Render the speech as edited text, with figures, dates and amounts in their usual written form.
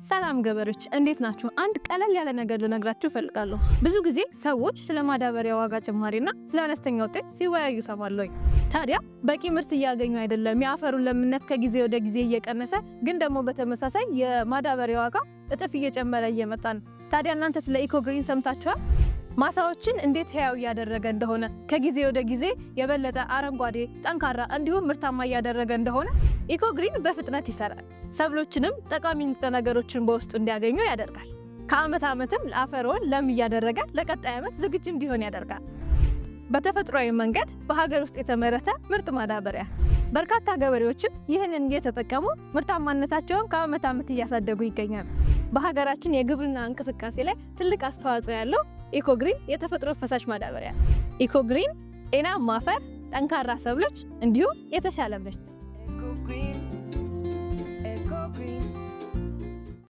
ሰላም ገበሬዎች እንዴት ናችሁ? አንድ ቀለል ያለ ነገር ልነግራችሁ ፈልጋለሁ። ብዙ ጊዜ ሰዎች ስለ ማዳበሪያ ዋጋ ጭማሪና ስለ አነስተኛ ውጤት ሲወያዩ ሰማለሁ። ታዲያ በቂ ምርት እያገኙ አይደለም፣ የአፈሩን ለምነት ከጊዜ ወደ ጊዜ እየቀነሰ ግን ደግሞ በተመሳሳይ የማዳበሪያ ዋጋ እጥፍ እየጨመረ እየመጣ ነው። ታዲያ እናንተ ስለ ኢኮግሪን ሰምታችኋል? ማሳዎችን እንዴት ህያው እያደረገ እንደሆነ ከጊዜ ወደ ጊዜ የበለጠ አረንጓዴ፣ ጠንካራ እንዲሁም ምርታማ እያደረገ እንደሆነ ኢኮግሪን በፍጥነት ይሰራል። ሰብሎችንም ጠቃሚ ንጥረ ነገሮችን በውስጡ እንዲያገኙ ያደርጋል። ከዓመት ዓመትም ለአፈርዎን ለም እያደረገ ለቀጣይ ዓመት ዝግጁ እንዲሆን ያደርጋል። በተፈጥሯዊ መንገድ በሀገር ውስጥ የተመረተ ምርጥ ማዳበሪያ። በርካታ ገበሬዎችም ይህንን እየተጠቀሙ ምርታማነታቸውን ከዓመት ዓመት እያሳደጉ ይገኛሉ። በሀገራችን የግብርና እንቅስቃሴ ላይ ትልቅ አስተዋጽኦ ያለው ኢኮግሪን የተፈጥሮ ፈሳሽ ማዳበሪያ። ኢኮግሪን ጤናማ አፈር፣ ጠንካራ ሰብሎች እንዲሁም የተሻለ ምርት።